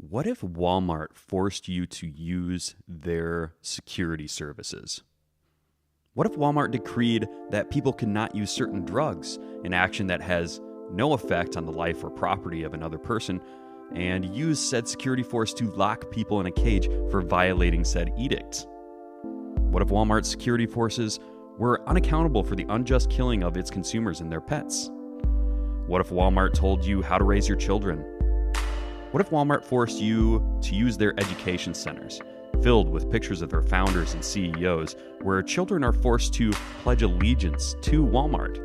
What if Walmart forced you to use their security services? What if Walmart decreed that people cannot use certain drugs, an action that has no effect on the life or property of another person, and use said security force to lock people in a cage for violating said edict? What if Walmart's security forces were unaccountable for the unjust killing of its consumers and their pets? What if Walmart told you how to raise your children? What if Walmart forced you to use their education centers, filled with pictures of their founders and CEOs, where children are forced to pledge allegiance to Walmart?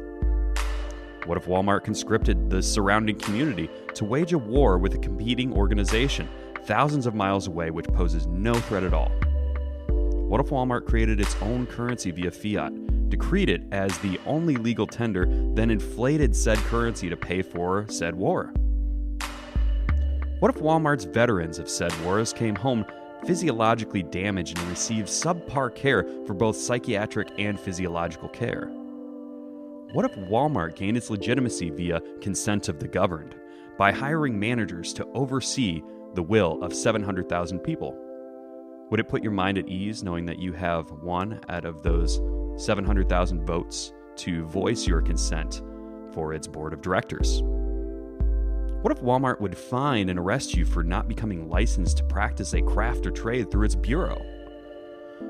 What if Walmart conscripted the surrounding community to wage a war with a competing organization thousands of miles away which poses no threat at all? What if Walmart created its own currency via fiat, decreed it as the only legal tender, then inflated said currency to pay for said war? What if Walmart's veterans of said wars came home physiologically damaged and received subpar care for both psychiatric and physiological care? What if Walmart gained its legitimacy via consent of the governed, by hiring managers to oversee the will of 700,000 people? Would it put your mind at ease knowing that you have one out of those 700,000 votes to voice your consent for its board of directors? What if Walmart would fine and arrest you for not becoming licensed to practice a craft or trade through its bureau?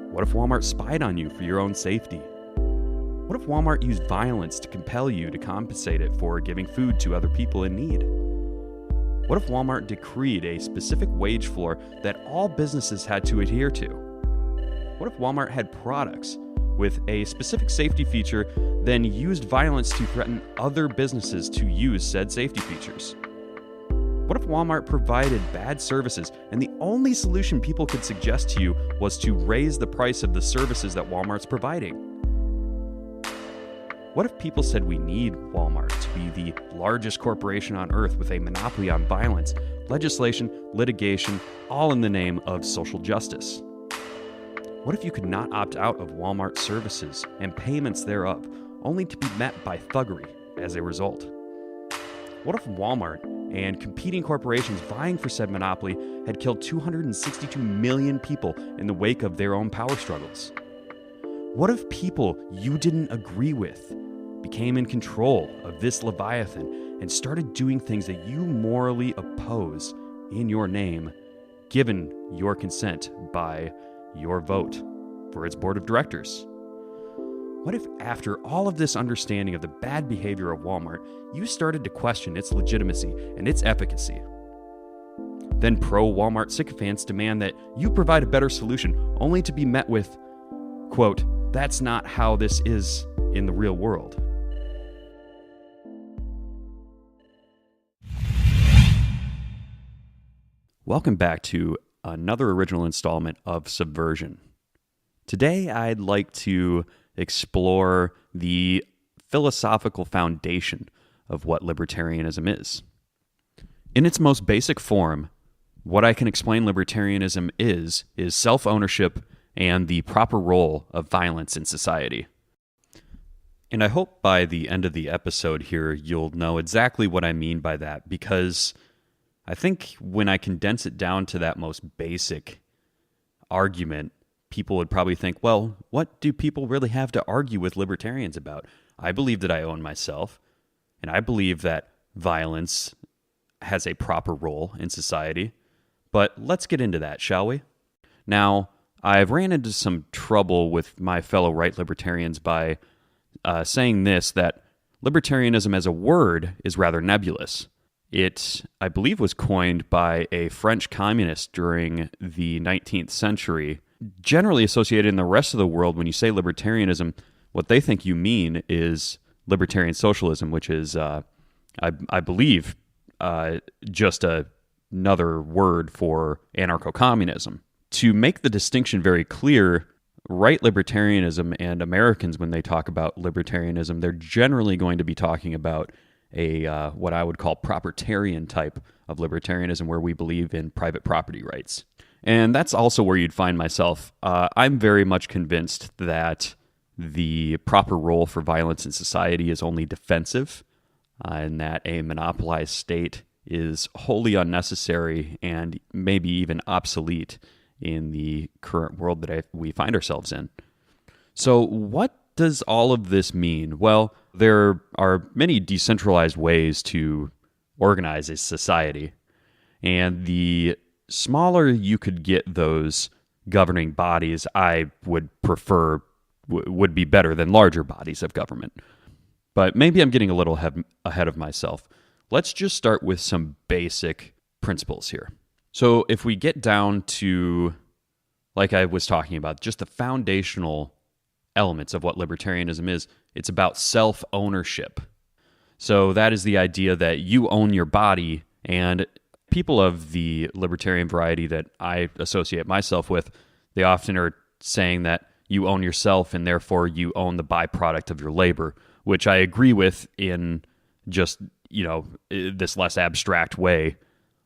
What if Walmart spied on you for your own safety? What if Walmart used violence to compel you to compensate it for giving food to other people in need? What if Walmart decreed a specific wage floor that all businesses had to adhere to? What if Walmart had products with a specific safety feature, then used violence to threaten other businesses to use said safety features? What if Walmart provided bad services and the only solution people could suggest to you was to raise the price of the services that Walmart's providing? What if people said we need Walmart to be the largest corporation on earth with a monopoly on violence, legislation, litigation, all in the name of social justice? What if you could not opt out of Walmart services and payments thereof, only to be met by thuggery as a result? What if Walmart and competing corporations vying for said monopoly had killed 262 million people in the wake of their own power struggles? What if people you didn't agree with became in control of this Leviathan and started doing things that you morally oppose in your name, given your consent by your vote for its board of directors? What if after all of this understanding of the bad behavior of Walmart, you started to question its legitimacy and its efficacy? Then pro-Walmart sycophants demand that you provide a better solution, only to be met with, quote, "That's not how this is in the real world." Welcome back to another original installment of Subversion. Today, I'd like to explore the philosophical foundation of what libertarianism is. In its most basic form, what I can explain libertarianism is self-ownership and the proper role of violence in society. And I hope by the end of the episode here, you'll know exactly what I mean by that, because I think when I condense it down to that most basic argument, people would probably think, well, what do people really have to argue with libertarians about? I believe that I own myself, and I believe that violence has a proper role in society. But let's get into that, shall we? Now, I've ran into some trouble with my fellow right libertarians by saying this, that libertarianism as a word is rather nebulous. It, I believe, was coined by a French communist during the 19th century. Generally associated in the rest of the world, when you say libertarianism, what they think you mean is libertarian socialism, which is, I believe, just another word for anarcho-communism. To make the distinction very clear, right libertarianism and Americans, when they talk about libertarianism, they're generally going to be talking about a what I would call propertarian type of libertarianism, where we believe in private property rights. And that's also where you'd find myself. I'm very much convinced that the proper role for violence in society is only defensive, and that a monopolized state is wholly unnecessary and maybe even obsolete in the current world that we find ourselves in. So what does all of this mean? Well, there are many decentralized ways to organize a society, and the smaller you could get those governing bodies, I would prefer would be better than larger bodies of government. But maybe I'm getting a little ahead of myself. Let's just start with some basic principles here. So if we get down to, like I was talking about, just the foundational elements of what libertarianism is, it's about self-ownership. So that is the idea that you own your body, and people of the libertarian variety that I associate myself with, they often are saying that you own yourself and therefore you own the byproduct of your labor, which I agree with in just, this less abstract way.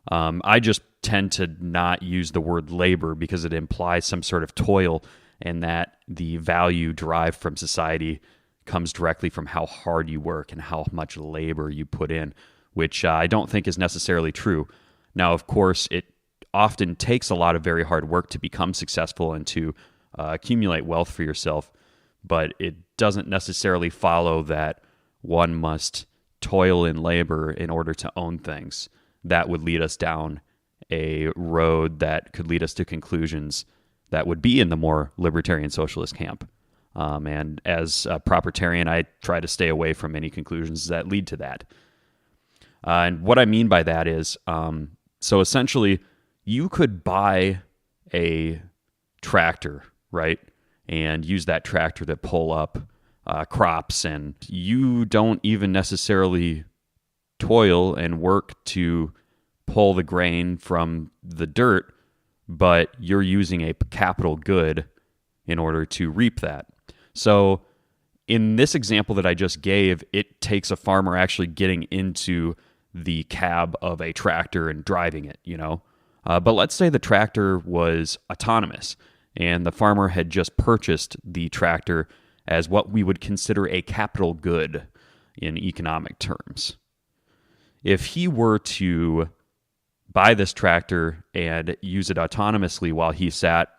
I just tend to not use the word labor because it implies some sort of toil, and that the value derived from society comes directly from how hard you work and how much labor you put in, which I don't think is necessarily true. Now, of course, it often takes a lot of very hard work to become successful and to accumulate wealth for yourself, but it doesn't necessarily follow that one must toil in labor in order to own things. That would lead us down a road that could lead us to conclusions that would be in the more libertarian socialist camp. And as a propertarian, I try to stay away from any conclusions that lead to that. And what I mean by that is, so essentially, you could buy a tractor, right, and use that tractor to pull up crops, and you don't even necessarily toil and work to pull the grain from the dirt, but you're using a capital good in order to reap that. So in this example that I just gave, it takes a farmer actually getting into the cab of a tractor and driving it, But let's say the tractor was autonomous and the farmer had just purchased the tractor as what we would consider a capital good in economic terms. If he were to buy this tractor and use it autonomously while he sat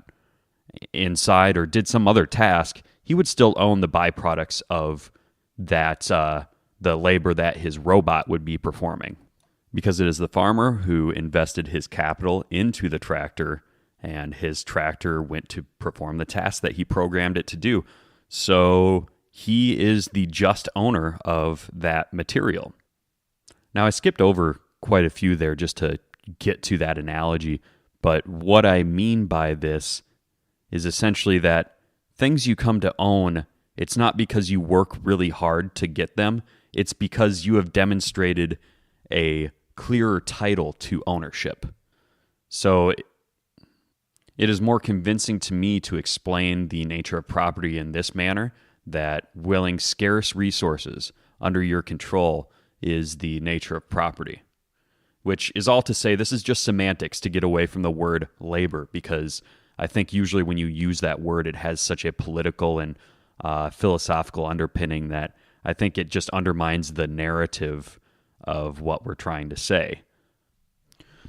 inside or did some other task, he would still own the byproducts of that, the labor that his robot would be performing, because it is the farmer who invested his capital into the tractor, and his tractor went to perform the task that he programmed it to do. So he is the just owner of that material. Now, I skipped over quite a few there just to get to that analogy, but what I mean by this is essentially that things you come to own, it's not because you work really hard to get them, it's because you have demonstrated a clearer title to ownership. So it is more convincing to me to explain the nature of property in this manner, that willing scarce resources under your control is the nature of property. Which is all to say, this is just semantics to get away from the word labor, because I think usually when you use that word, it has such a political and philosophical underpinning that I think it just undermines the narrative of what we're trying to say.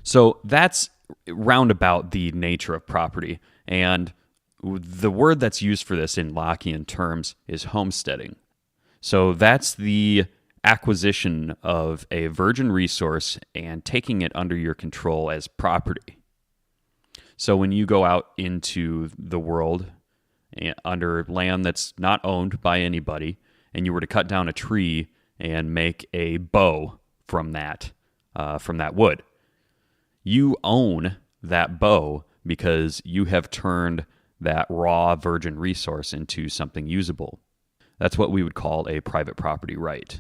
So that's roundabout the nature of property. And the word that's used for this in Lockean terms is homesteading. So that's the acquisition of a virgin resource and taking it under your control as property. So when you go out into the world under land that's not owned by anybody, and you were to cut down a tree and make a bow from that wood, you own that bow because you have turned that raw virgin resource into something usable. That's what we would call a private property right.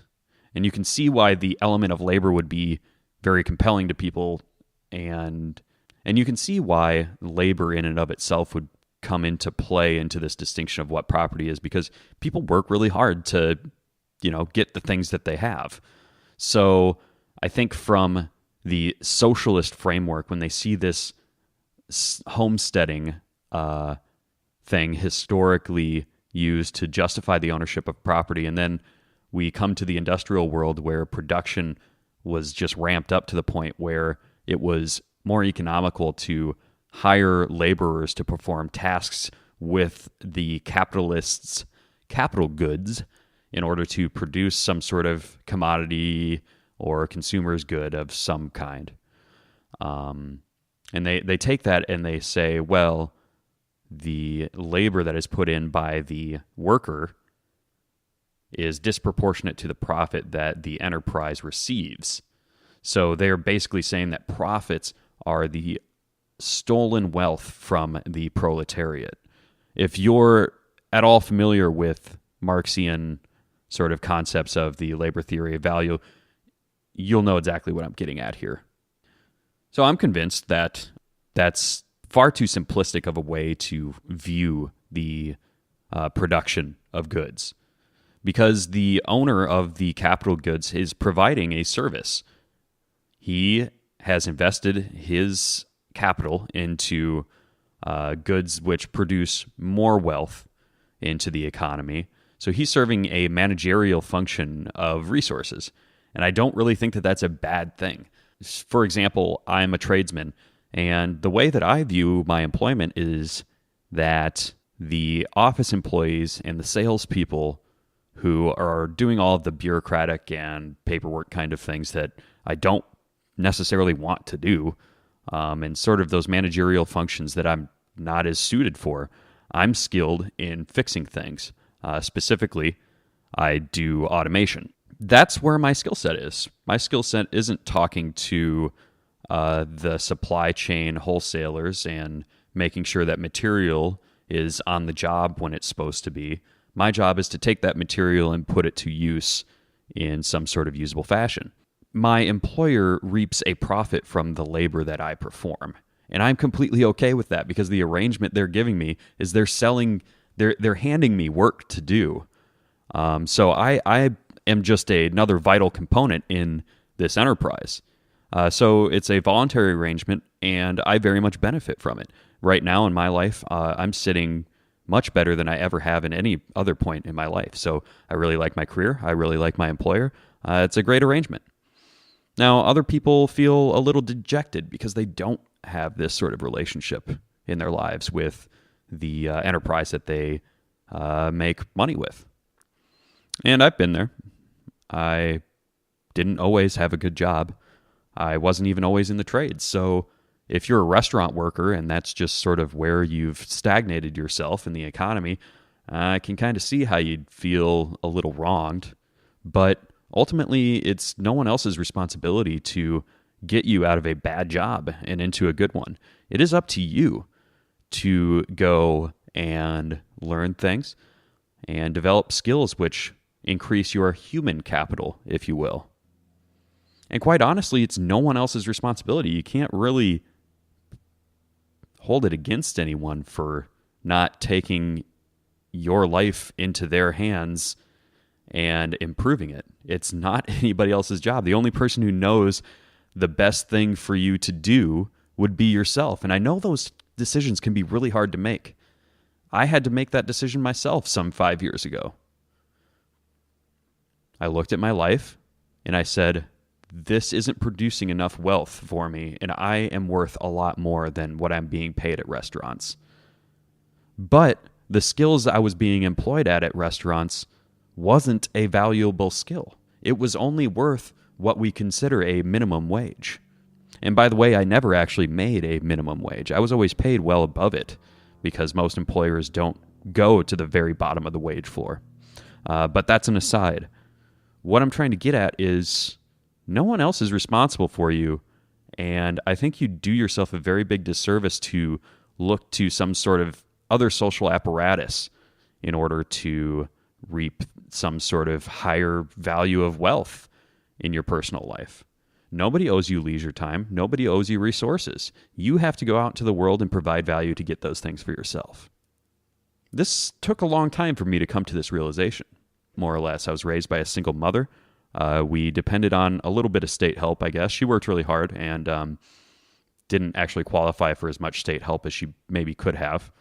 And you can see why the element of labor would be very compelling to people, and you can see why labor in and of itself would come into play into this distinction of what property is, because people work really hard to, get the things that they have. So I think from the socialist framework, when they see this homesteading thing historically used to justify the ownership of property, and then we come to the industrial world where production was just ramped up to the point where it was more economical to hire laborers to perform tasks with the capitalists' capital goods in order to produce some sort of commodity or consumer's good of some kind. And they take that and they say, well, the labor that is put in by the worker is disproportionate to the profit that the enterprise receives. So they're basically saying that profits are the stolen wealth from the proletariat. If you're at all familiar with Marxian sort of concepts of the labor theory of value, you'll know exactly what I'm getting at here. So I'm convinced that that's far too simplistic of a way to view the production of goods, because the owner of the capital goods is providing a service. He has invested his capital into goods which produce more wealth into the economy. So he's serving a managerial function of resources. And I don't really think that that's a bad thing. For example, I'm a tradesman, and the way that I view my employment is that the office employees and the salespeople who are doing all of the bureaucratic and paperwork kind of things that I don't necessarily want to do, and sort of those managerial functions that I'm not as suited for, I'm skilled in fixing things. Specifically, I do automation. That's where my skill set is. My skill set isn't talking to the supply chain wholesalers and making sure that material is on the job when it's supposed to be. My job is to take that material and put it to use in some sort of usable fashion. My employer reaps a profit from the labor that I perform, and I'm completely okay with that, because the arrangement they're giving me is they're handing me work to do. So I am just another vital component in this enterprise. So it's a voluntary arrangement, and I very much benefit from it. Right now in my life, I'm sitting much better than I ever have in any other point in my life. So I really like my career. I really like my employer. It's a great arrangement. Now, other people feel a little dejected because they don't have this sort of relationship in their lives with the enterprise that they make money with. And I've been there. I didn't always have a good job. I wasn't even always in the trades. So if you're a restaurant worker and that's just sort of where you've stagnated yourself in the economy, I can kind of see how you'd feel a little wronged. But ultimately, it's no one else's responsibility to get you out of a bad job and into a good one. It is up to you to go and learn things and develop skills which increase your human capital, if you will. And quite honestly, it's no one else's responsibility. You can't really hold it against anyone for not taking your life into their hands and improving it. It's not anybody else's job. The only person who knows the best thing for you to do would be yourself. And I know those decisions can be really hard to make. I had to make that decision myself some 5 years ago. I looked at my life and I said, this isn't producing enough wealth for me, and I am worth a lot more than what I'm being paid at restaurants. But the skills I was being employed at restaurants wasn't a valuable skill. It was only worth what we consider a minimum wage. And by the way, I never actually made a minimum wage. I was always paid well above it, because most employers don't go to the very bottom of the wage floor. But that's an aside. What I'm trying to get at is no one else is responsible for you, and I think you do yourself a very big disservice to look to some sort of other social apparatus in order to reap some sort of higher value of wealth in your personal life. Nobody owes you leisure time. Nobody owes you resources. You have to go out into the world and provide value to get those things for yourself. This took a long time for me to come to this realization, more or less. I was raised by a single mother. We depended on a little bit of state help, I guess. She worked really hard and didn't actually qualify for as much state help as she maybe could have.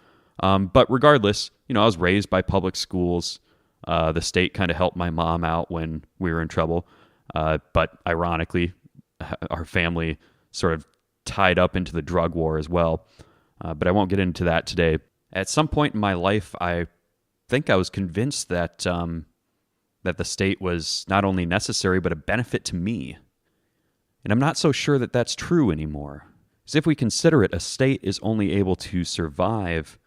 But regardless, I was raised by public schools. The state kind of helped my mom out when we were in trouble. But ironically, our family sort of tied up into the drug war as well. But I won't get into that today. At some point in my life, I think I was convinced that that the state was not only necessary, but a benefit to me. And I'm not so sure that that's true anymore. Because if we consider it, a state is only able to survive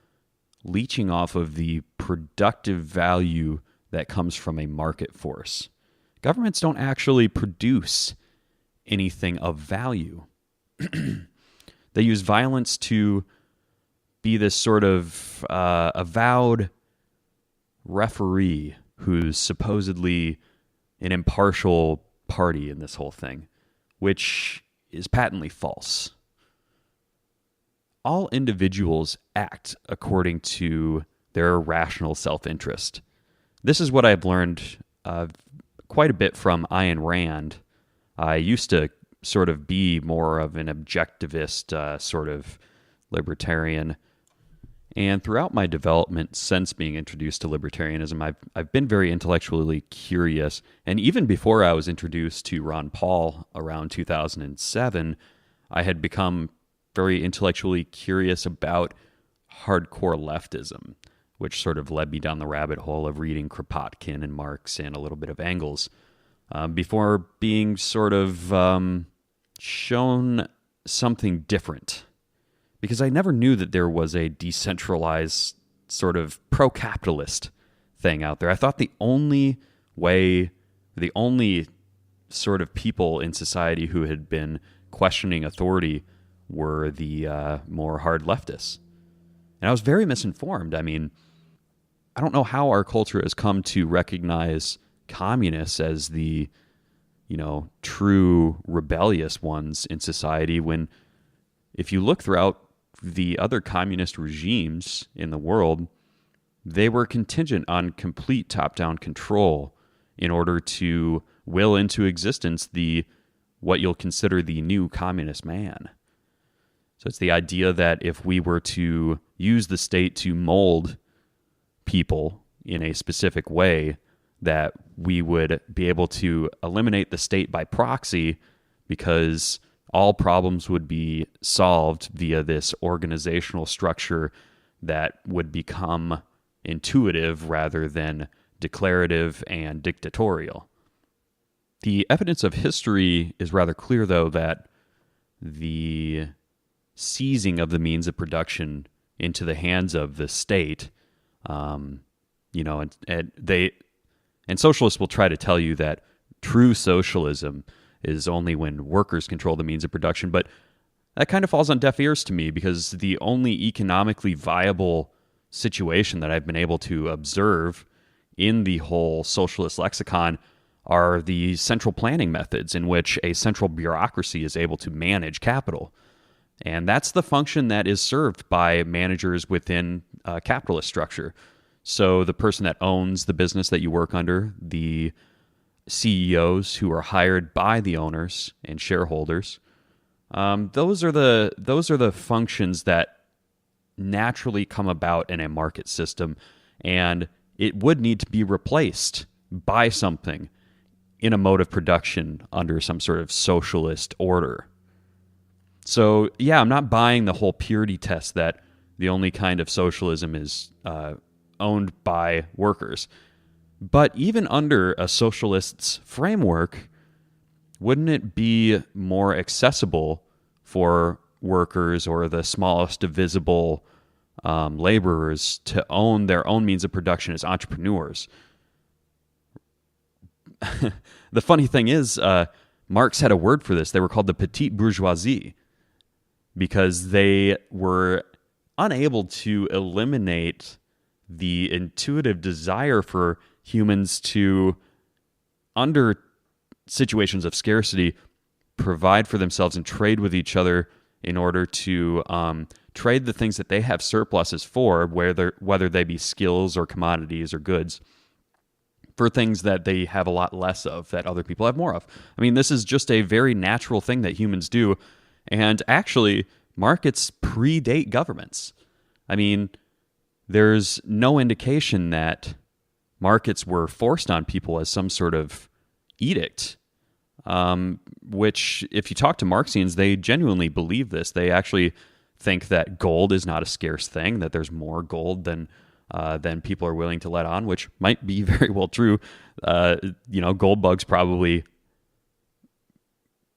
leeching off of the productive value that comes from a market force. Governments don't actually produce anything of value. They use violence to be this sort of avowed referee who's supposedly an impartial party in this whole thing, which is patently false. All individuals act according to their rational self-interest. This is what I've learned quite a bit from Ayn Rand. I used to sort of be more of an objectivist sort of libertarian. And throughout my development since being introduced to libertarianism, I've been very intellectually curious. And even before I was introduced to Ron Paul around 2007, I had become very intellectually curious about hardcore leftism, which sort of led me down the rabbit hole of reading Kropotkin and Marx and a little bit of Engels, before being sort of shown something different. Because I never knew that there was a decentralized sort of pro-capitalist thing out there. I thought the only sort of people in society who had been questioning authority were the more hard leftists. And I was very misinformed. I mean, I don't know how our culture has come to recognize communists as the, true rebellious ones in society when, if you look throughout the other communist regimes in the world, they were contingent on complete top-down control in order to will into existence what you'll consider the new communist man. So it's the idea that if we were to use the state to mold people in a specific way, that we would be able to eliminate the state by proxy because all problems would be solved via this organizational structure that would become intuitive rather than declarative and dictatorial. The evidence of history is rather clear, though, that the seizing of the means of production into the hands of the state, and socialists will try to tell you that true socialism is only when workers control the means of production, but that kind of falls on deaf ears to me because the only economically viable situation that I've been able to observe in the whole socialist lexicon are the central planning methods in which a central bureaucracy is able to manage capital. And that's the function that is served by managers within a capitalist structure. So the person that owns the business that you work under, the CEOs who are hired by the owners and shareholders, those are the functions that naturally come about in a market system, and it would need to be replaced by something in a mode of production under some sort of socialist order. So yeah, I'm not buying the whole purity test that the only kind of socialism is owned by workers. But even under a socialist's framework, wouldn't it be more accessible for workers or the smallest divisible laborers to own their own means of production as entrepreneurs? The funny thing is, Marx had a word for this. They were called the petite bourgeoisie because they were unable to eliminate the intuitive desire for humans to, under situations of scarcity, provide for themselves and trade with each other in order to trade the things that they have surpluses for, whether they be skills or commodities or goods, for things that they have a lot less of that other people have more of. I mean, this is just a very natural thing that humans do, and actually, markets predate governments. I mean, there's no indication that markets were forced on people as some sort of edict. which, if you talk to Marxians, they genuinely believe this. They actually think that gold is not a scarce thing, that there's more gold than people are willing to let on, which might be very well true. Gold bugs probably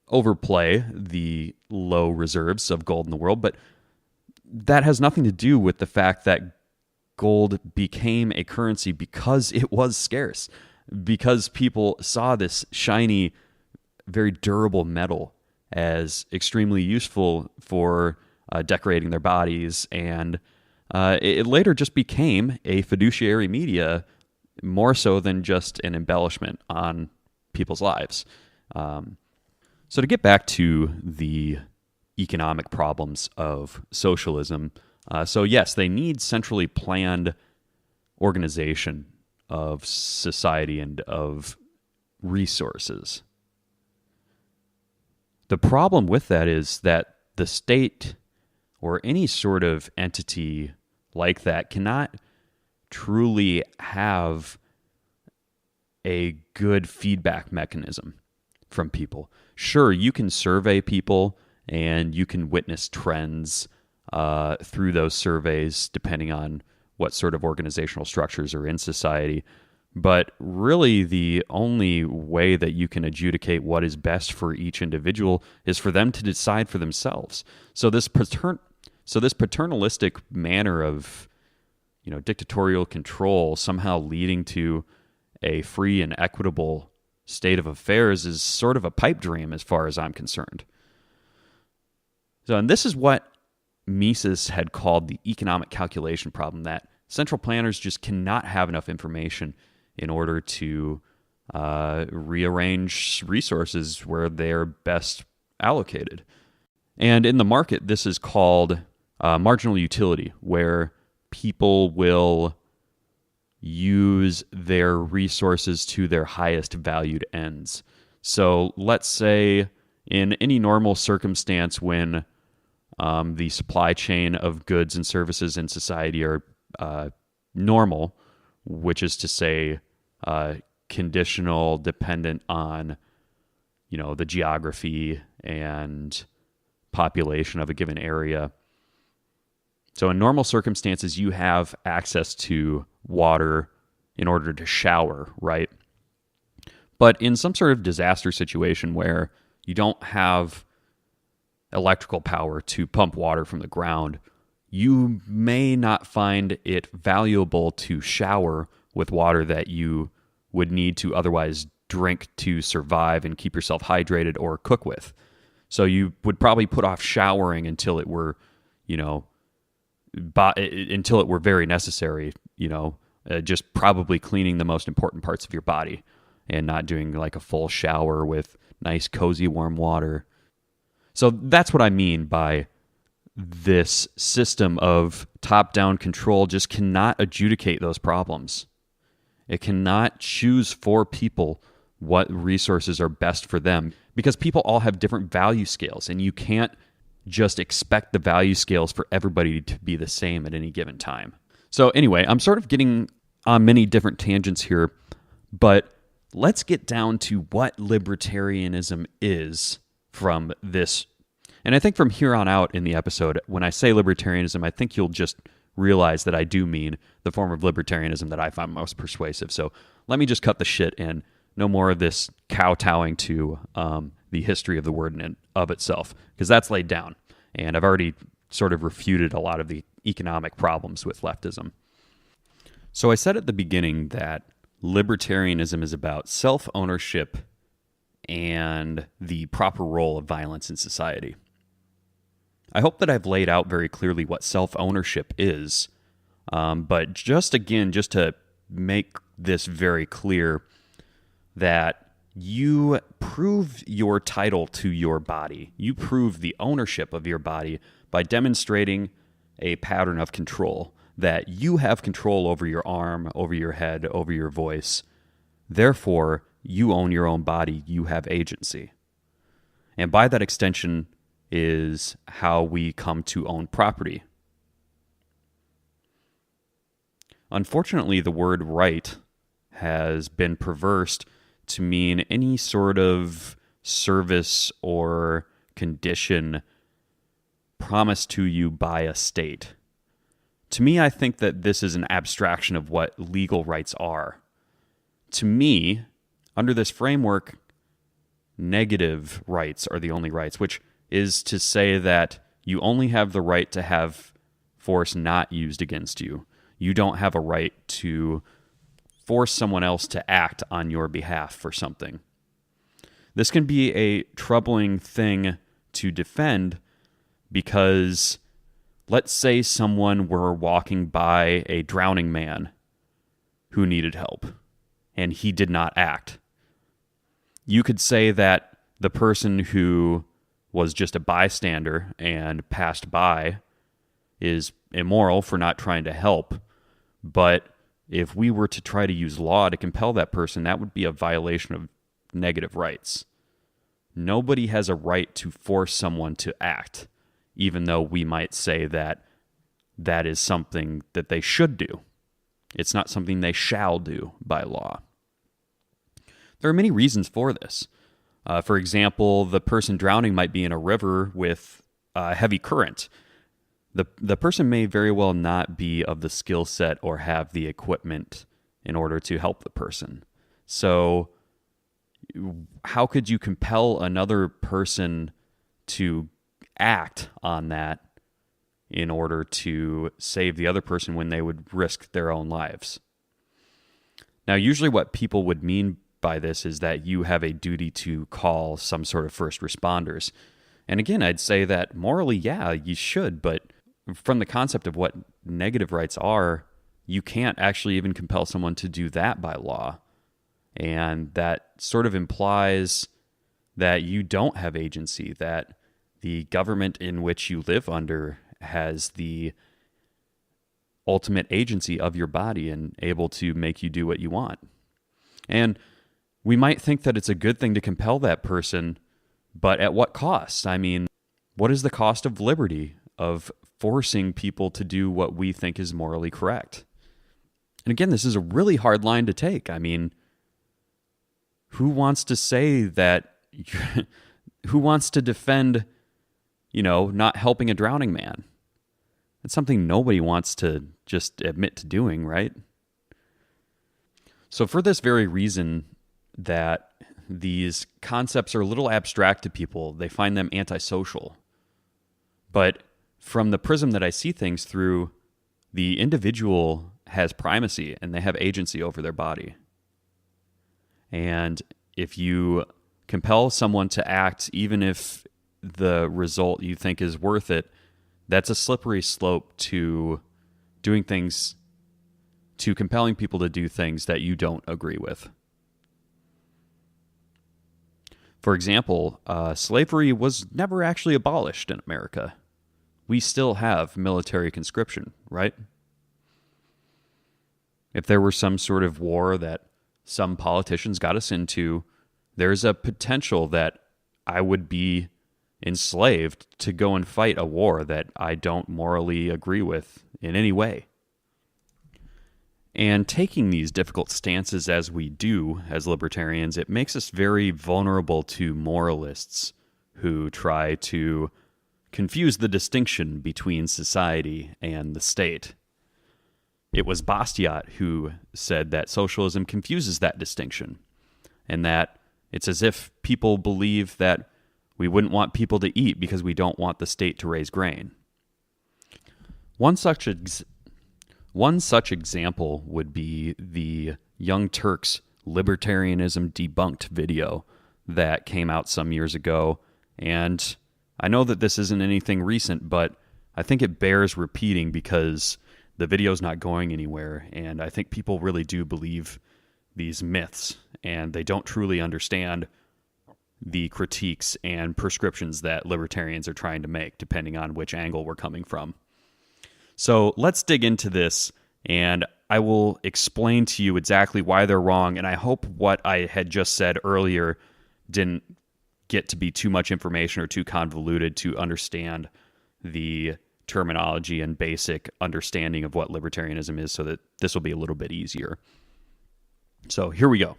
overplay the low reserves of gold in the world, but that has nothing to do with the fact that gold became a currency because it was scarce, because people saw this shiny, very durable metal as extremely useful for decorating their bodies, and it later just became a fiduciary media, more so than just an embellishment on people's lives. So to get back to the economic problems of socialism, so yes, they need centrally planned organization of society and of resources. The problem with that is that the state or any sort of entity like that cannot truly have a good feedback mechanism from people. Sure, you can survey people and you can witness trends through those surveys depending on what sort of organizational structures are in society. But really, the only way that you can adjudicate what is best for each individual is for them to decide for themselves. So this paternalistic manner of, dictatorial control somehow leading to a free and equitable state of affairs is sort of a pipe dream as far as I'm concerned. So, and this is what Mises had called the economic calculation problem, that central planners just cannot have enough information in order to rearrange resources where they're best allocated. And in the market, this is called marginal utility, where people will use their resources to their highest valued ends. So let's say in any normal circumstance when the supply chain of goods and services in society are normal, which is to say conditional, dependent on, the geography and population of a given area. So in normal circumstances, you have access to water in order to shower, right? But in some sort of disaster situation where you don't have electrical power to pump water from the ground, you may not find it valuable to shower with water that you would need to otherwise drink to survive and keep yourself hydrated or cook with. So you would probably put off showering until it were, until it were very necessary, just probably cleaning the most important parts of your body and not doing like a full shower with nice, cozy, warm water. So that's what I mean by this system of top-down control just cannot adjudicate those problems. It cannot choose for people what resources are best for them because people all have different value scales, and you can't just expect the value scales for everybody to be the same at any given time. So anyway, I'm sort of getting on many different tangents here, but let's get down to what libertarianism is from this. And I think from here on out in the episode, when I say libertarianism, I think you'll just realize that I do mean the form of libertarianism that I find most persuasive. So let me just cut the shit and no more of this kowtowing to the history of the word in of itself, because that's laid down. And I've already sort of refuted a lot of the economic problems with leftism. So I said at the beginning that libertarianism is about self-ownership and the proper role of violence in society. I hope that I've laid out very clearly what self-ownership is, but just to make this very clear, that you prove your title to your body. You prove the ownership of your body by demonstrating a pattern of control, that you have control over your arm, over your head, over your voice. Therefore, you own your own body. You have agency. And by that extension is how we come to own property. Unfortunately, the word right has been perversed to mean any sort of service or condition promised to you by a state. To me, I think that this is an abstraction of what legal rights are. To me, under this framework, negative rights are the only rights, which is to say that you only have the right to have force not used against you. You don't have a right to force someone else to act on your behalf for something. This can be a troubling thing to defend because let's say someone were walking by a drowning man who needed help and he did not act. You could say that the person who was just a bystander and passed by is immoral for not trying to help. But if we were to try to use law to compel that person, that would be a violation of negative rights. Nobody has a right to force someone to act, even though we might say that that is something that they should do. It's not something they shall do by law. There are many reasons for this. For example, the person drowning might be in a river with heavy current. The person may very well not be of the skill set or have the equipment in order to help the person. So how could you compel another person to act on that in order to save the other person when they would risk their own lives? Now, usually what people would mean by this is that you have a duty to call some sort of first responders. And again, I'd say that morally, yeah, you should, but from the concept of what negative rights are, you can't actually even compel someone to do that by law. And that sort of implies that you don't have agency, that the government in which you live under has the ultimate agency of your body and able to make you do what you want. And we might think that it's a good thing to compel that person, but at what cost? I mean, what is the cost of liberty, of forcing people to do what we think is morally correct? And again, this is a really hard line to take. I mean, who wants to say that, who wants to defend, not helping a drowning man? It's something nobody wants to just admit to doing, right? So for this very reason that these concepts are a little abstract to people, they find them antisocial. But from the prism that I see things through, the individual has primacy and they have agency over their body. And if you compel someone to act, even if the result you think is worth it, that's a slippery slope to doing things, to compelling people to do things that you don't agree with. For example, slavery was never actually abolished in America. We still have military conscription, right? If there were some sort of war that some politicians got us into, there's a potential that I would be enslaved to go and fight a war that I don't morally agree with in any way. And taking these difficult stances as we do as libertarians, it makes us very vulnerable to moralists who try to confuse the distinction between society and the state. It was Bastiat who said that socialism confuses that distinction, and that it's as if people believe that we wouldn't want people to eat because we don't want the state to raise grain. One such example would be the Young Turks Libertarianism Debunked video that came out some years ago. And I know that this isn't anything recent, but I think it bears repeating because the video's not going anywhere. And I think people really do believe these myths, and they don't truly understand the critiques and prescriptions that libertarians are trying to make, depending on which angle we're coming from. So let's dig into this, and I will explain to you exactly why they're wrong, and I hope what I had just said earlier didn't get to be too much information or too convoluted to understand the terminology and basic understanding of what libertarianism is, so that this will be a little bit easier. So here we go.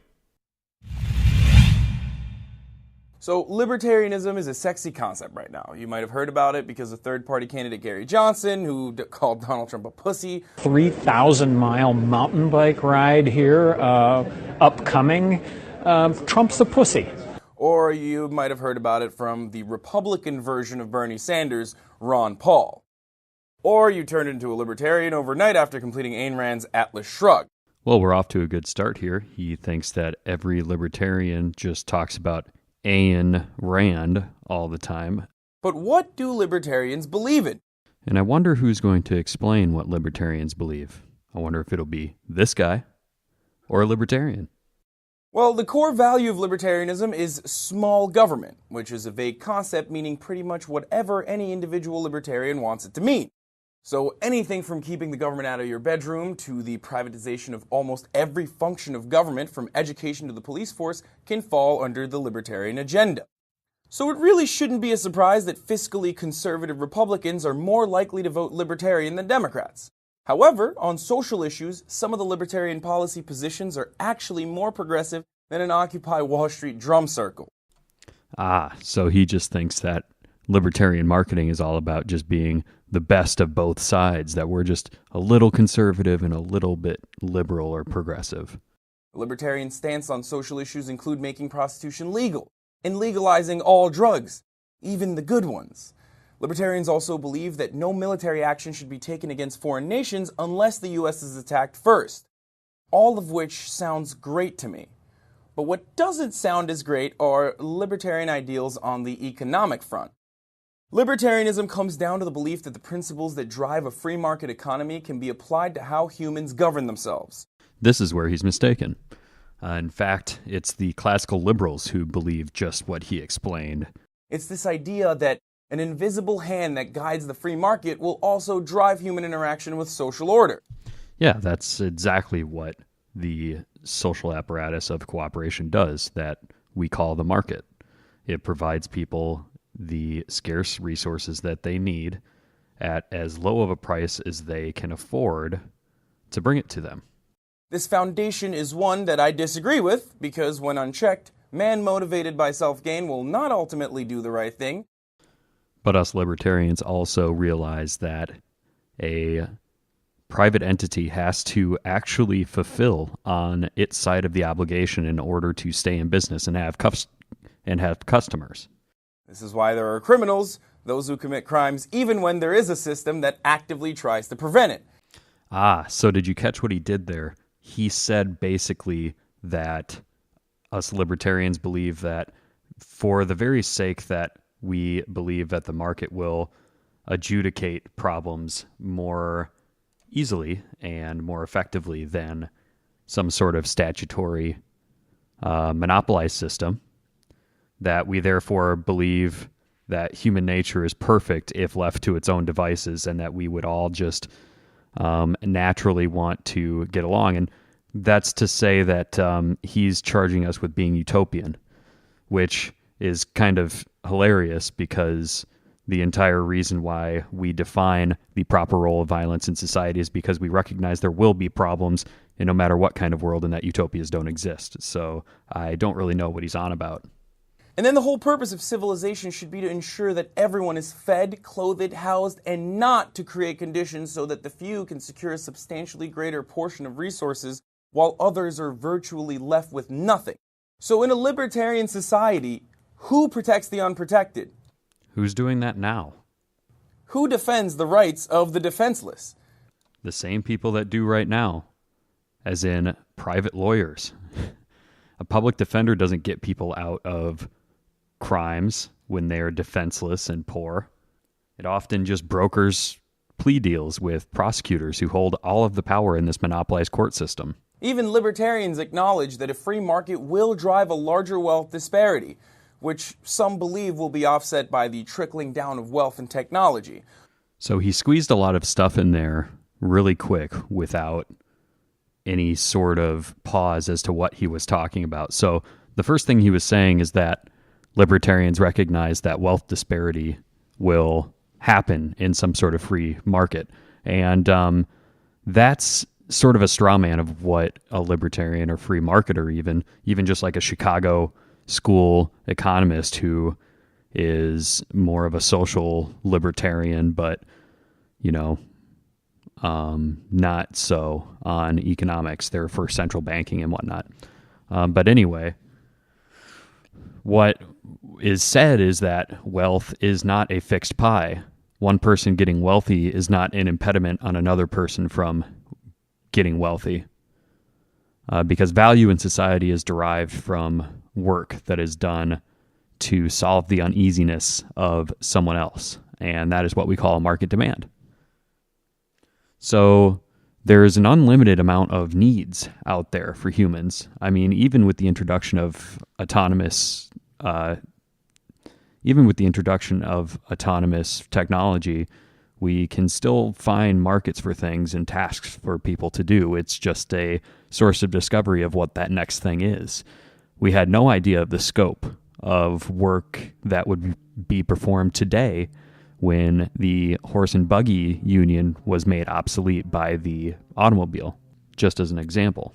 So libertarianism is a sexy concept right now. You might have heard about it because of third-party candidate Gary Johnson, who called Donald Trump a pussy. 3,000-mile mountain bike ride here, upcoming. Trump's a pussy. Or you might have heard about it from the Republican version of Bernie Sanders, Ron Paul. Or you turned into a libertarian overnight after completing Ayn Rand's Atlas Shrugged. Well, we're off to a good start here. He thinks that every libertarian just talks about Ayn Rand all the time. But what do libertarians believe in? And I wonder who's going to explain what libertarians believe. I wonder if it'll be this guy or a libertarian. Well, the core value of libertarianism is small government, which is a vague concept meaning pretty much whatever any individual libertarian wants it to mean. So anything from keeping the government out of your bedroom to the privatization of almost every function of government, from education to the police force, can fall under the libertarian agenda. So it really shouldn't be a surprise that fiscally conservative Republicans are more likely to vote libertarian than Democrats. However, on social issues, some of the libertarian policy positions are actually more progressive than an Occupy Wall Street drum circle. So he just thinks that libertarian marketing is all about just being the best of both sides, that we're just a little conservative and a little bit liberal or progressive. A libertarian stance on social issues include making prostitution legal and legalizing all drugs, even the good ones. Libertarians also believe that no military action should be taken against foreign nations unless the U.S. is attacked first. All of which sounds great to me. But what doesn't sound as great are libertarian ideals on the economic front. Libertarianism comes down to the belief that the principles that drive a free market economy can be applied to how humans govern themselves. This is where he's mistaken. In fact, it's the classical liberals who believe just what he explained. It's this idea that an invisible hand that guides the free market will also drive human interaction with social order. Yeah, that's exactly what the social apparatus of cooperation does, that we call the market. It provides people the scarce resources that they need at as low of a price as they can afford to bring it to them. This foundation is one that I disagree with, because when unchecked, man motivated by self-gain will not ultimately do the right thing. But us libertarians also realize that a private entity has to actually fulfill on its side of the obligation in order to stay in business and have customers. This is why there are criminals, those who commit crimes, even when there is a system that actively tries to prevent it. So did you catch what he did there? He said basically that us libertarians believe that for the very sake that we believe that the market will adjudicate problems more easily and more effectively than some sort of statutory monopolized system, that we therefore believe that human nature is perfect if left to its own devices, and that we would all just naturally want to get along. And that's to say that he's charging us with being utopian, which is kind of hilarious, because the entire reason why we define the proper role of violence in society is because we recognize there will be problems in no matter what kind of world, and that utopias don't exist. So I don't really know what he's on about. And then the whole purpose of civilization should be to ensure that everyone is fed, clothed, housed, and not to create conditions so that the few can secure a substantially greater portion of resources while others are virtually left with nothing. So in a libertarian society, who protects the unprotected? Who's doing that now? Who defends the rights of the defenseless? The same people that do right now, as in private lawyers. A public defender doesn't get people out of crimes when they're defenseless and poor. It often just brokers plea deals with prosecutors who hold all of the power in this monopolized court system. Even libertarians acknowledge that a free market will drive a larger wealth disparity, which some believe will be offset by the trickling down of wealth and technology. So he squeezed a lot of stuff in there really quick without any sort of pause as to what he was talking about. So the first thing he was saying is that libertarians recognize that wealth disparity will happen in some sort of free market. And that's sort of a straw man of what a libertarian or free marketer, even just like a Chicago school economist who is more of a social libertarian, but, not so on economics. They're for central banking and whatnot. But anyway, what is said is that wealth is not a fixed pie. One person getting wealthy is not an impediment on another person from getting wealthy. Because value in society is derived from work that is done to solve the uneasiness of someone else. And that is what we call market demand. So there is an unlimited amount of needs out there for humans. I mean, even with the introduction of autonomous technology, we can still find markets for things and tasks for people to do. It's just a source of discovery of what that next thing is. We had no idea of the scope of work that would be performed today when the horse and buggy union was made obsolete by the automobile, just as an example.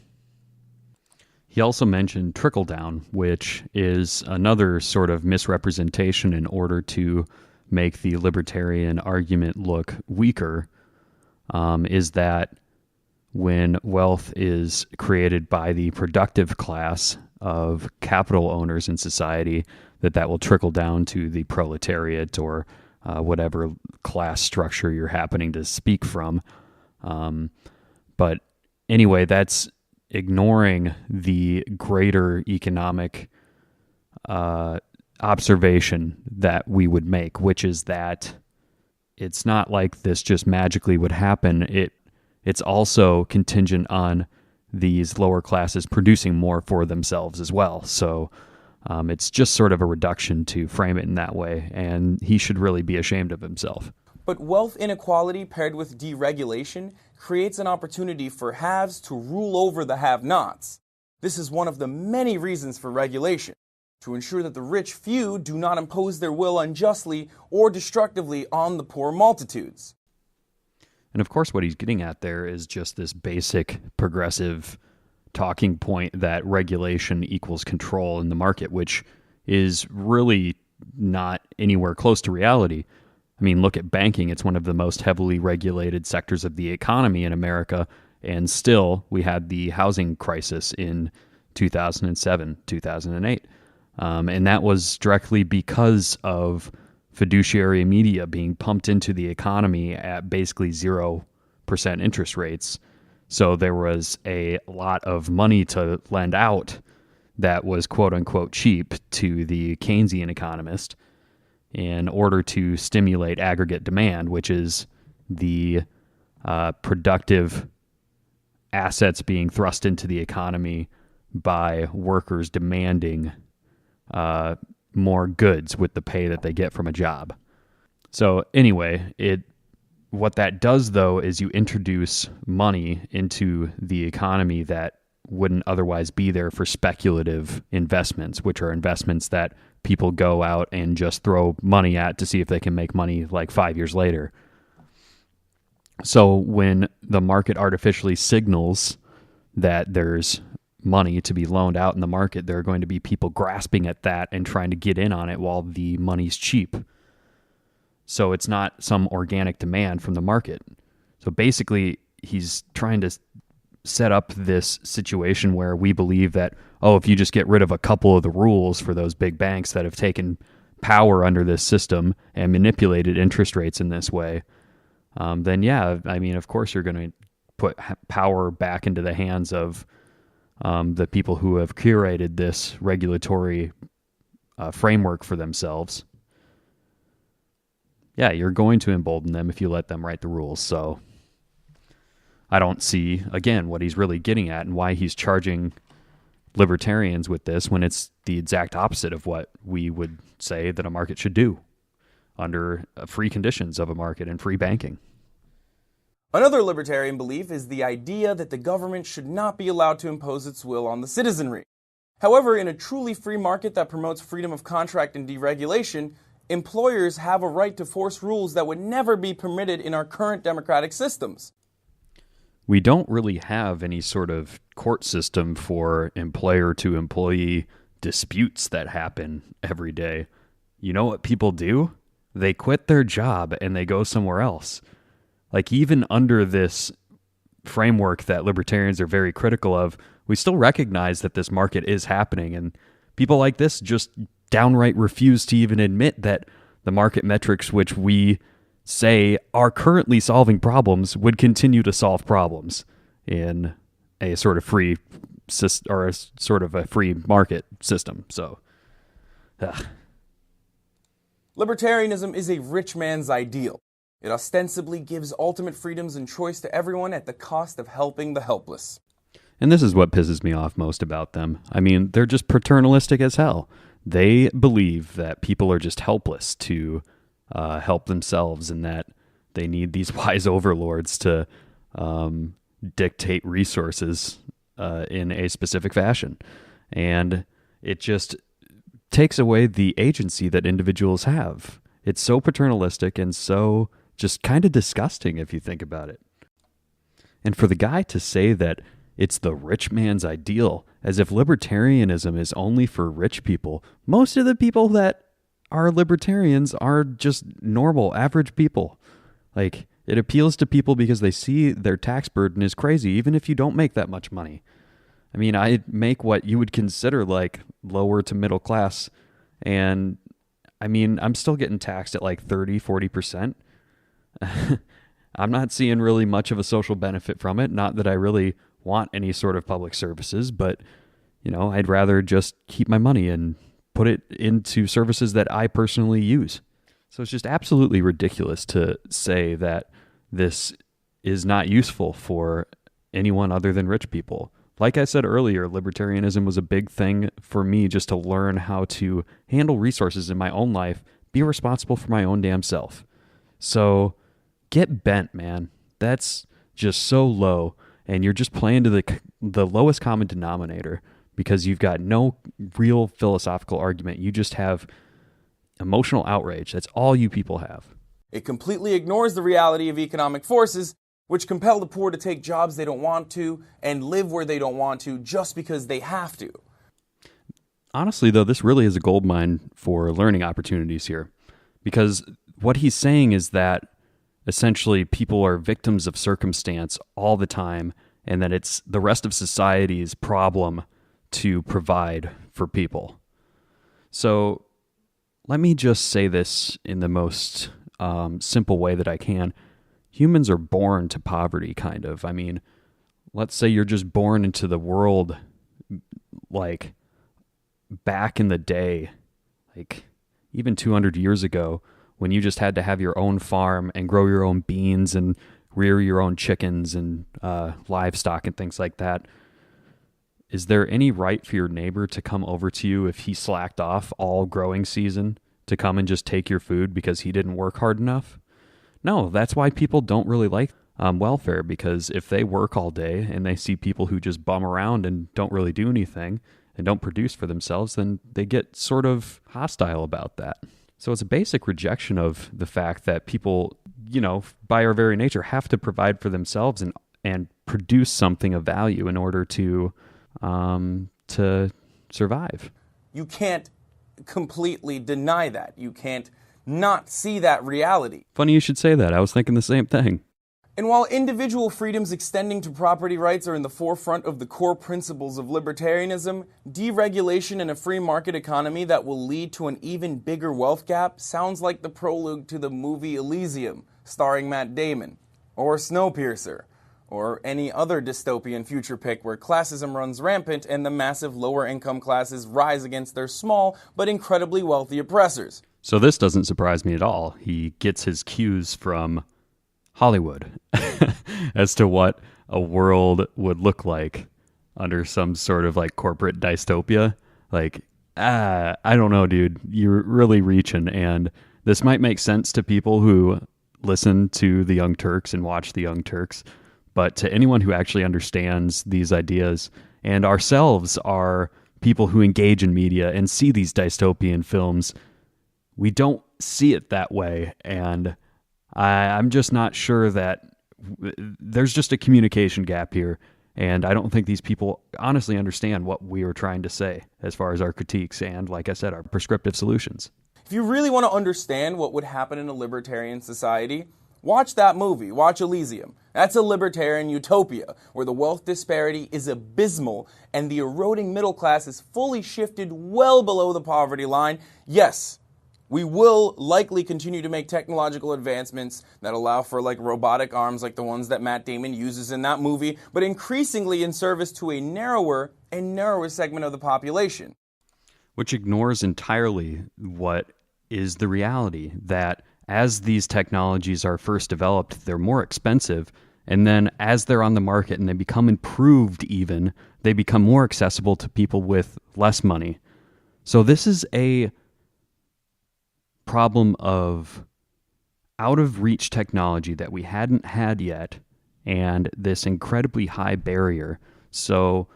He also mentioned trickle-down, which is another sort of misrepresentation in order to make the libertarian argument look weaker, is that when wealth is created by the productive class of capital owners in society, that will trickle down to the proletariat or whatever class structure you're happening to speak from. But anyway, that's ignoring the greater economic observation that we would make, which is that it's not like this just magically would happen. It's also contingent on these lower classes producing more for themselves as well. So it's just sort of a reduction to frame it in that way, and he should really be ashamed of himself. But wealth inequality paired with deregulation creates an opportunity for haves to rule over the have-nots. This is one of the many reasons for regulation, to ensure that the rich few do not impose their will unjustly or destructively on the poor multitudes. And of course what he's getting at there is just this basic progressive talking point that regulation equals control in the market, which is really not anywhere close to reality. I mean, look at banking. It's one of the most heavily regulated sectors of the economy in America, and still we had the housing crisis in 2007, 2008. And that was directly because of fiduciary media being pumped into the economy at basically 0% interest rates. So there was a lot of money to lend out that was quote unquote cheap to the Keynesian economist in order to stimulate aggregate demand, which is the productive assets being thrust into the economy by workers demanding more goods with the pay that they get from a job. So anyway, what that does, though, is you introduce money into the economy that wouldn't otherwise be there for speculative investments, which are investments that people go out and just throw money at to see if they can make money like 5 years later. So when the market artificially signals that there's money to be loaned out in the market, there are going to be people grasping at that and trying to get in on it while the money's cheap. So it's not some organic demand from the market. So basically, he's trying to set up this situation where we believe that, if you just get rid of a couple of the rules for those big banks that have taken power under this system and manipulated interest rates in this way, then yeah, I mean, of course you're going to put power back into the hands of the people who have curated this regulatory framework for themselves. Yeah, you're going to embolden them if you let them write the rules. So I don't see, again, what he's really getting at and why he's charging libertarians with this when it's the exact opposite of what we would say that a market should do under free conditions of a market and free banking. Another libertarian belief is the idea that the government should not be allowed to impose its will on the citizenry. However, in a truly free market that promotes freedom of contract and deregulation, employers have a right to force rules that would never be permitted in our current democratic systems. We don't really have any sort of court system for employer to employee disputes that happen every day. You know what people do? They quit their job and they go somewhere else. Like, even under this framework that libertarians are very critical of, we still recognize that this market is happening, and people like this just downright refuse to even admit that the market metrics which we say are currently solving problems would continue to solve problems in a sort of free or a sort of a free market system. So Libertarianism is a rich man's ideal. It ostensibly gives ultimate freedoms and choice to everyone at the cost of helping the helpless. And this is what pisses me off most about them. I mean, they're just paternalistic as hell. They believe that people are just helpless to help themselves, and that they need these wise overlords to dictate resources in a specific fashion. And it just takes away the agency that individuals have. It's so paternalistic and so just kind of disgusting if you think about it. And for the guy to say that it's the rich man's ideal, as if libertarianism is only for rich people. Most of the people that are libertarians are just normal, average people. Like, it appeals to people because they see their tax burden is crazy, even if you don't make that much money. I mean, I make what you would consider like lower to middle class, and I mean, I'm still getting taxed at like 30-40%. I'm not seeing really much of a social benefit from it. Not that I really want any sort of public services, but, you know, I'd rather just keep my money and put it into services that I personally use. So it's just absolutely ridiculous to say that this is not useful for anyone other than rich people. Like I said earlier, libertarianism was a big thing for me just to learn how to handle resources in my own life, be responsible for my own damn self. So get bent, man. That's just so low, and you're just playing to the lowest common denominator because you've got no real philosophical argument. You just have emotional outrage. That's all you people have. It completely ignores the reality of economic forces, which compel the poor to take jobs they don't want to and live where they don't want to just because they have to. Honestly, though, this really is a goldmine for learning opportunities here, because what he's saying is that essentially people are victims of circumstance all the time, and that it's the rest of society's problem to provide for people. So let me just say this in the most simple way that I can. Humans are born to poverty, kind of. I mean, let's say you're just born into the world like back in the day, like even 200 years ago, when you just had to have your own farm and grow your own beans and rear your own chickens and livestock and things like that. Is there any right for your neighbor to come over to you if he slacked off all growing season to come and just take your food because he didn't work hard enough? No, that's why people don't really like welfare, because if they work all day and they see people who just bum around and don't really do anything and don't produce for themselves, then they get sort of hostile about that. So it's a basic rejection of the fact that people, you know, by our very nature, have to provide for themselves and produce something of value in order to survive. You can't completely deny that. You can't not see that reality. Funny you should say that. I was thinking the same thing. And while individual freedoms extending to property rights are in the forefront of the core principles of libertarianism, deregulation in a free market economy that will lead to an even bigger wealth gap sounds like the prologue to the movie Elysium, starring Matt Damon, or Snowpiercer, or any other dystopian future pick where classism runs rampant and the massive lower income classes rise against their small but incredibly wealthy oppressors. So this doesn't surprise me at all. He gets his cues from Hollywood as to what a world would look like under some sort of like corporate dystopia. Like, I don't know, dude. You're really reaching, and this might make sense to people who listen to the Young Turks and watch the Young Turks, but to anyone who actually understands these ideas, and ourselves are people who engage in media and see these dystopian films, we don't see it that way, and I'm just not sure that there's just a communication gap here, And I don't think these people honestly understand what we were trying to say as far as our critiques and, like I said, our prescriptive solutions. If you really want to understand what would happen in a libertarian society, watch that movie, watch Elysium. That's a libertarian utopia where the wealth disparity is abysmal and the eroding middle class is fully shifted well below the poverty line. Yes, we will likely continue to make technological advancements that allow for robotic arms like the ones that Matt Damon uses in that movie, but increasingly in service to a narrower and narrower segment of the population. Which ignores entirely what is the reality, that as these technologies are first developed, they're more expensive, and then as they're on the market and they become improved even, they become more accessible to people with less money. So this is a problem of out-of-reach technology that we hadn't had yet, and this incredibly high barrier. So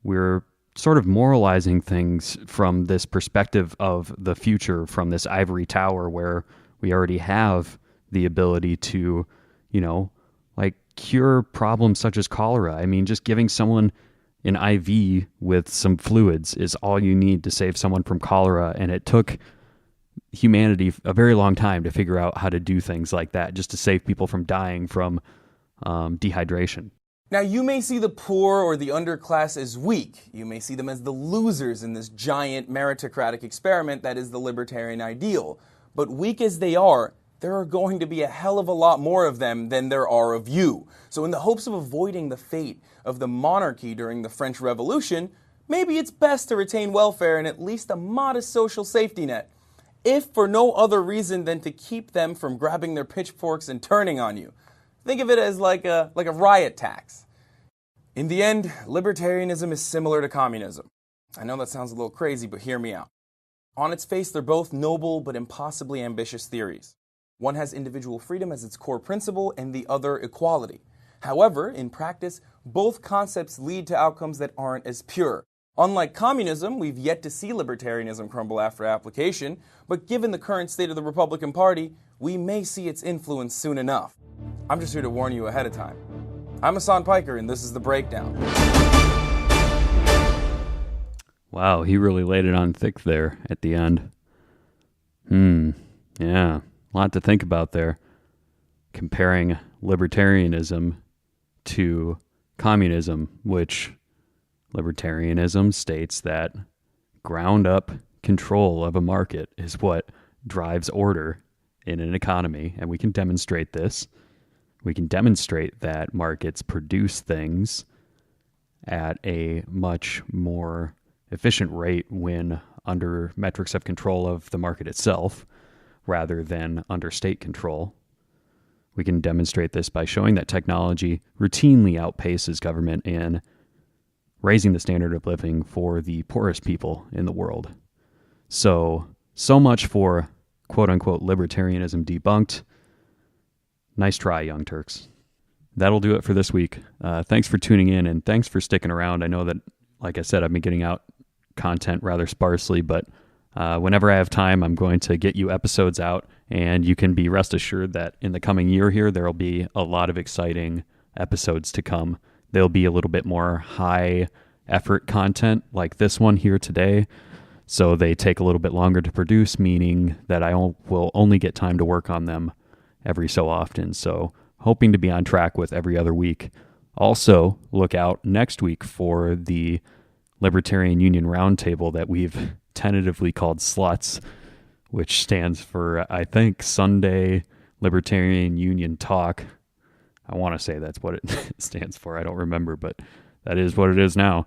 we're sort of moralizing things from this perspective of the future, from this ivory tower where we already have the ability to, cure problems such as cholera. I mean, just giving someone an IV with some fluids is all you need to save someone from cholera, and it took humanity a very long time to figure out how to do things like that, just to save people from dying from dehydration. Now, you may see the poor or the underclass as weak. You may see them as the losers in this giant meritocratic experiment that is the libertarian ideal. But weak as they are, there are going to be a hell of a lot more of them than there are of you. So in the hopes of avoiding the fate of the monarchy during the French Revolution, maybe it's best to retain welfare and at least a modest social safety net, if for no other reason than to keep them from grabbing their pitchforks and turning on you. Think of it as like a riot tax. In the end, libertarianism is similar to communism. I know that sounds a little crazy, but hear me out. On its face, they're both noble but impossibly ambitious theories. One has individual freedom as its core principle and the other equality. However, in practice, both concepts lead to outcomes that aren't as pure. Unlike communism, we've yet to see libertarianism crumble after application, but given the current state of the Republican Party, we may see its influence soon enough. I'm just here to warn you ahead of time. I'm Hasan Piker, and this is The Breakdown. Wow, he really laid it on thick there at the end. Yeah, a lot to think about there. Comparing libertarianism to communism, which libertarianism states that ground-up control of a market is what drives order in an economy, and we can demonstrate this. We can demonstrate that markets produce things at a much more efficient rate when under metrics of control of the market itself, rather than under state control. We can demonstrate this by showing that technology routinely outpaces government in raising the standard of living for the poorest people in the world. So much for quote-unquote libertarianism debunked. Nice try, Young Turks. That'll do it for this week. Thanks for tuning in, and thanks for sticking around. I know that, like I said, I've been getting out content rather sparsely, but whenever I have time, I'm going to get you episodes out, and you can be rest assured that in the coming year here, there will be a lot of exciting episodes to come. There'll be a little bit more high effort content like this one here today, so they take a little bit longer to produce, meaning that I will only get time to work on them every so often. So hoping to be on track with every other week. Also, look out next week for the Libertarian Union Roundtable that we've tentatively called SLUTS, which stands for, I think, Sunday Libertarian Union Talk. I want to say that's what it stands for. I don't remember, but that is what it is now.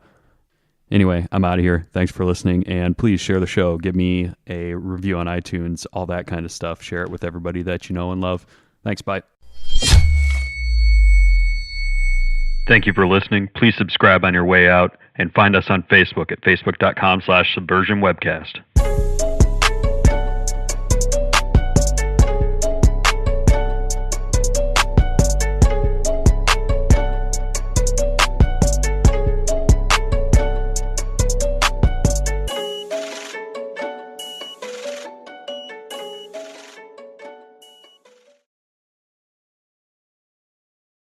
Anyway, I'm out of here. Thanks for listening, and please share the show. Give me a review on iTunes, all that kind of stuff. Share it with everybody that you know and love. Thanks, bye. Thank you for listening. Please subscribe on your way out, and find us on Facebook at facebook.com/subversionwebcast.